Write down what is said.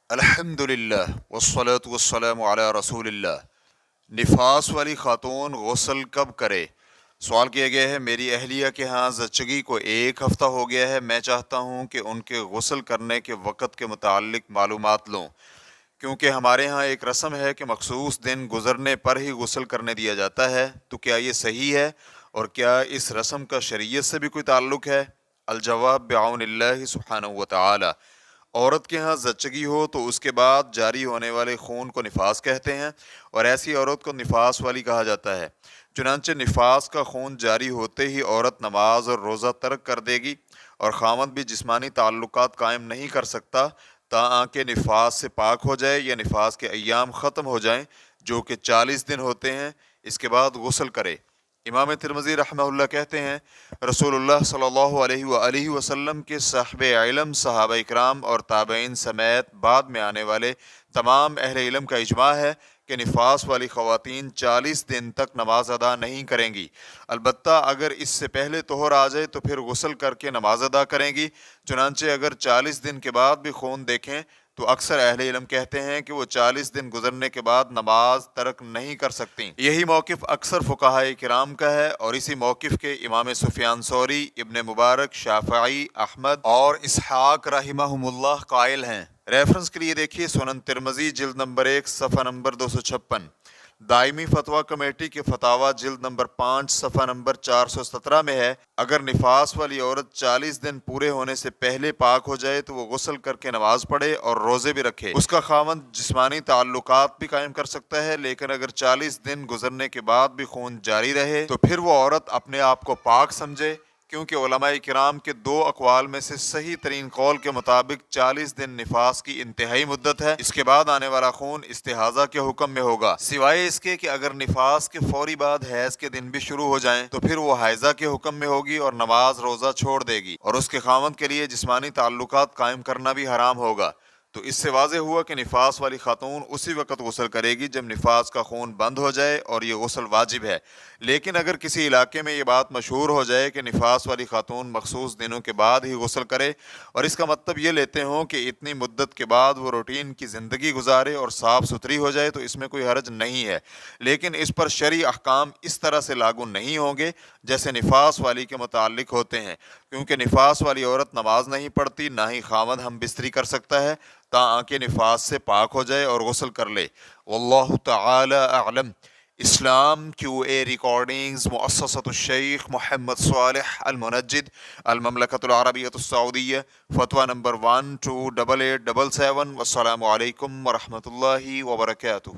الحمدللہ والصلاة والسلام علی رسول اللہ۔ نفاس والی خاتون غسل کب کرے؟ سوال کیا گیا ہے میری اہلیہ کے ہاں زچگی کو 1 ہفتہ ہو گیا ہے، میں چاہتا ہوں کہ ان کے غسل کرنے کے وقت کے متعلق معلومات لوں، کیونکہ ہمارے ہاں ایک رسم ہے کہ مخصوص دن گزرنے پر ہی غسل کرنے دیا جاتا ہے، تو کیا یہ صحیح ہے اور کیا اس رسم کا شریعت سے بھی کوئی تعلق ہے؟ الجواب بعون اللہ سبحانہ و تعالی۔ عورت کے ہاں زچگی ہو تو اس کے بعد جاری ہونے والے خون کو نفاس کہتے ہیں، اور ایسی عورت کو نفاس والی کہا جاتا ہے۔ چنانچہ نفاس کا خون جاری ہوتے ہی عورت نماز اور روزہ ترک کر دے گی، اور خاوند بھی جسمانی تعلقات قائم نہیں کر سکتا تاکہ نفاس سے پاک ہو جائے یا نفاس کے ایام ختم ہو جائیں، جو کہ 40 دن ہوتے ہیں۔ اس کے بعد غسل کرے۔ امام ترمذی رحمہ اللہ کہتے ہیں، رسول اللہ صلی اللہ علیہ وآلہ وسلم کے صاحب علم صحابہ اکرام اور تابعین سمیت بعد میں آنے والے تمام اہل علم کا اجماع ہے کہ نفاس والی خواتین 40 دن تک نماز ادا نہیں کریں گی، البتہ اگر اس سے پہلے طہر آ جائے تو پھر غسل کر کے نماز ادا کریں گی۔ چنانچہ اگر 40 دن کے بعد بھی خون دیکھیں تو اکثر اہل علم کہتے ہیں کہ وہ 40 دن گزرنے کے بعد نماز ترک نہیں کر سکتی۔ یہی موقف اکثر فقہائے کرام کا ہے، اور اسی موقف کے امام سفیان ثوری، ابن مبارک، شافعی، احمد اور اسحاق رحمہم اللہ قائل ہیں۔ ریفرنس کے لیے دیکھیے سنن ترمذی جلد نمبر 1 صفحہ نمبر 256، دائمی فتویٰ کمیٹی کے فتاویٰ جلد نمبر 5 صفحہ نمبر 417 میں ہے، اگر نفاس والی عورت 40 دن پورے ہونے سے پہلے پاک ہو جائے تو وہ غسل کر کے نماز پڑھے اور روزے بھی رکھے۔ اس کا خاوند جسمانی تعلقات بھی قائم کر سکتا ہے، لیکن اگر 40 دن گزرنے کے بعد بھی خون جاری رہے تو پھر وہ عورت اپنے آپ کو پاک سمجھے، کیونکہ علماء کرام کے 2 اقوال میں سے صحیح ترین قول کے مطابق 40 دن نفاس کی انتہائی مدت ہے۔ اس کے بعد آنے والا خون استحاضہ کے حکم میں ہوگا، سوائے اس کے کہ اگر نفاس کے فوری بعد حیض کے دن بھی شروع ہو جائیں تو پھر وہ حائضہ کے حکم میں ہوگی اور نماز روزہ چھوڑ دے گی، اور اس کے خاوند کے لیے جسمانی تعلقات قائم کرنا بھی حرام ہوگا۔ تو اس سے واضح ہوا کہ نفاس والی خاتون اسی وقت غسل کرے گی جب نفاس کا خون بند ہو جائے، اور یہ غسل واجب ہے۔ لیکن اگر کسی علاقے میں یہ بات مشہور ہو جائے کہ نفاس والی خاتون مخصوص دنوں کے بعد ہی غسل کرے، اور اس کا مطلب یہ لیتے ہوں کہ اتنی مدت کے بعد وہ روٹین کی زندگی گزارے اور صاف ستھری ہو جائے، تو اس میں کوئی حرج نہیں ہے، لیکن اس پر شرعی احکام اس طرح سے لاگو نہیں ہوں گے جیسے نفاس والی کے متعلق ہوتے ہیں، کیونکہ نفاس والی عورت نماز نہیں پڑھتی، نہ ہی خاوند ہم بستری کر سکتا ہے تاکہ نفاس سے پاک ہو جائے اور غسل کر لے۔ واللہ تعالی اعلم۔ اسلام کیو اے ریکارڈنگز، مؤسسۃ الشیخ محمد صالح المنجد، المملکۃ العربیۃ السعودیہ، فتویٰ نمبر 128877۔ والسلام علیکم ورحمۃ اللہ وبرکاتہ۔